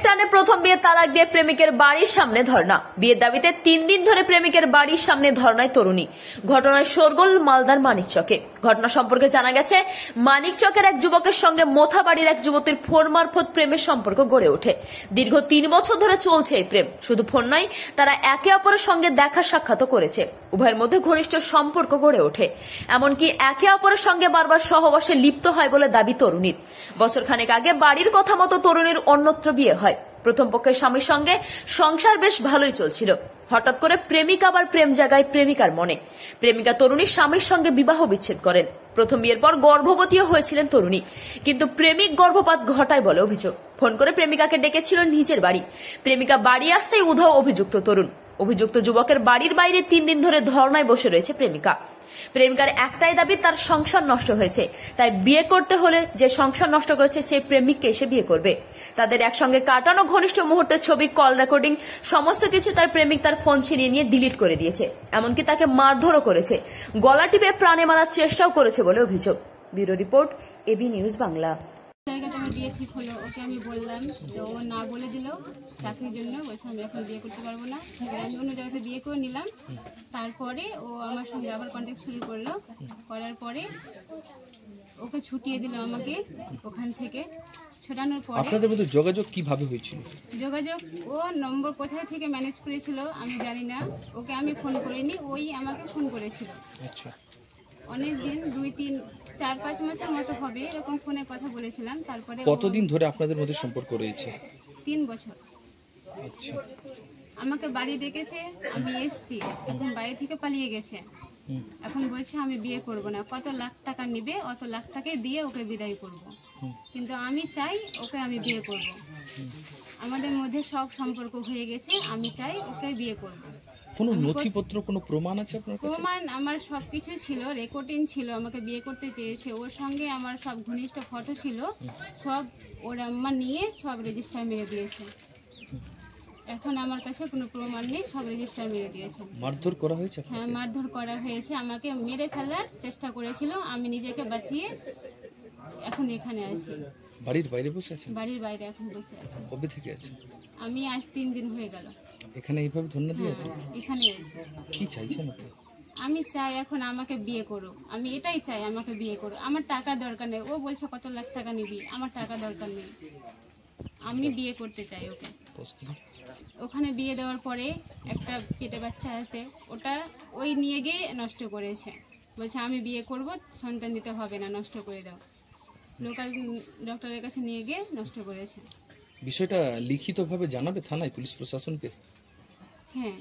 টানে প্রথম বিয়ে তালাক দিয়ে প্রেমিকের বাড়ির সামনে ধর্ণা। বিয়ের দাবিতে 3 দিন ধরে প্রেমিকের বাড়ির সামনে ধর্ণায় তরুণী। ঘটনায় শোরগোল মালদার মানিকচকে। ঘটনা সম্পর্কে জানা গেছে, মানিকচকের এক যুবকের সঙ্গে মোথাবাড়ির এক যুবতীর ফোন মারফত প্রেমের সম্পর্ক গড়ে ওঠে। দীর্ঘ 3 বছর ধরে চলছে এই প্রেম। শুধু ফোন নয়, তারা একে অপরের সঙ্গে দেখা সাক্ষাৎ করেছে। উভয়ের মধ্যে ঘনিষ্ঠ সম্পর্ক গড়ে ওঠে, এমনকি একে অপরের সঙ্গে বারবার সহবাসে লিপ্ত হয় বলে দাবি তরুণীর। বছর খানেক আগে বাড়ির কথা মতো তরুণীর অন্যত্র বিয়ে হয়। প্রথম পক্ষের স্বামীর সঙ্গে সংসার বেশ ভালোই চলছিল। হঠাৎ করে প্রেমিকা আবার প্রেম জাগায় প্রেমিকার মনে। প্রেমিকা তরুণীর স্বামীর সঙ্গে বিবাহ বিচ্ছেদ করেন। প্রথম বিয়ের পর গর্ভবতীও হয়েছিলেন তরুণী, কিন্তু প্রেমিক গর্ভপাত ঘটায় বলে অভিযোগ। ফোন করে প্রেমিকাকে ডেকেছিল নিজের বাড়ি। প্রেমিকা বাড়ি আসতেই উধাও অভিযুক্ত তরুণ। অভিযুক্ত যুবকের বাড়ির বাইরে 3 দিন ধরে ধর্নায় বসে রয়েছে প্রেমিকা। প্রেমিকার একটাই দাবি, তার সংসার নষ্ট হয়েছে, তাই বিয়ে করতে হলে যে সংসার নষ্ট করেছে সেই প্রেমিককে এসে বিয়ে করবে। তাদের একসঙ্গে কাটানো ঘনিষ্ঠ মুহূর্তের ছবি, কল রেকর্ডিং সমস্ত কিছু তার প্রেমিক তার ফোন ছিনিয়ে নিয়ে ডিলিট করে দিয়েছে। এমনকি তাকে মারধরও করেছে, গলা টিপে প্রাণে মারার চেষ্টাও করেছে বলে অভিযোগ। Bureau report, AB news Bangla. জায়গাতে আমার বিয়ে ঠিক হলো, ওকে আমি বললাম, তো ও না বলে দিল চাকরির জন্য। বলছে আমি এখন বিয়ে করতে পারবো না। আমি অন্য জায়গাতে বিয়ে করে নিলাম। তারপরে ও আমার সঙ্গে আবার কন্ট্যাক্ট শুরু করলো। করার পরে ওকে ছুটিয়ে দিল আমাকে ওখান থেকে। ছোটানোর পরে আপনাদের মধ্যে যোগাযোগ কিভাবে হয়েছিল? যোগাযোগ ও নম্বর কোথায় থেকে ম্যানেজ করেছিল আমি জানি না। ওকে আমি ফোন করিনি, ওই আমাকে ফোন করেছিল। আচ্ছা, অনেক দিন, 2-3-4-5 মাসের মতো হবে এরকম ফোনে কথা বলেছিলাম। তারপরে কতদিন ধরে আপনাদের মধ্যে সম্পর্ক রয়েছে? 3 বছর। আচ্ছা, আমাকে বাড়ি ডেকেছে, আমি এসছি। এখন বাড়ি থেকে পালিয়ে গেছে। এখন বলছে আমি বিয়ে করব না, কত লাখ টাকা নিবে, অত লাখ টাকাই দিয়ে ওকে বিদায় করব। কিন্তু আমি চাই ওকে আমি বিয়ে করব। আমাদের মধ্যে সব সম্পর্ক হয়ে গেছে, আমি চাই ওকে বিয়ে করব। কোনো নথিপত্র, কোনো প্রমাণ আছে আপনার কাছে? প্রমাণ আমার সবকিছু ছিল, রেকর্ডিং ছিল। আমাকে বিয়ে করতে চেয়েছে, ওর সঙ্গে আমার সব ঘনিষ্ঠ ফটো ছিল, সব ওর আম্মা নিয়ে সব রেজিস্টার মেরে দিয়েছে। এখন আমার কাছে কোনো প্রমাণ নেই, সব রেজিস্টার মেরে দিয়েছে। মারধর করা হয়েছে? হ্যাঁ, মারধর করা হয়েছে, আমাকে মেরে ফেলার চেষ্টা করেছিল। আমি নিজেকে বাঁচিয়ে এখন এখানে আছি। বাড়ির বাইরে বসে আছেন? বাড়ির বাইরে এখন বসে আছি। কবে থেকে আছে? আমি আজ 3 দিন হয়ে গেল এখানে এইভাবে ধন্যবাদ দিয়ে আছে? এখানে আছি। কি চাইছেন আপনি? আমি চাই এখন আমাকে বিয়ে করো, আমি এটাই চাই, আমাকে বিয়ে করো। আমার টাকা দরকার নেই। ও বলছে কত লাখ টাকা নিবি, আমার টাকা দরকার নেই। আমি বিয়ে করতে চাই ওকে। ওখানে বিয়ে দেওয়ার পরে একটা পেটে বাচ্চা আছে, ওটা ওই নিয়ে গিয়ে নষ্ট করেছে। বলছে আমি বিয়ে করব, সন্তান দিতে হবে না, নষ্ট করে দাও। লোকাল ডক্টরের কাছে নিয়ে গিয়ে নষ্ট করেছে। বিষয়টা লিখিতভাবে জানাবে থানায়, পুলিশ প্রশাসনকে? হ্যাঁ।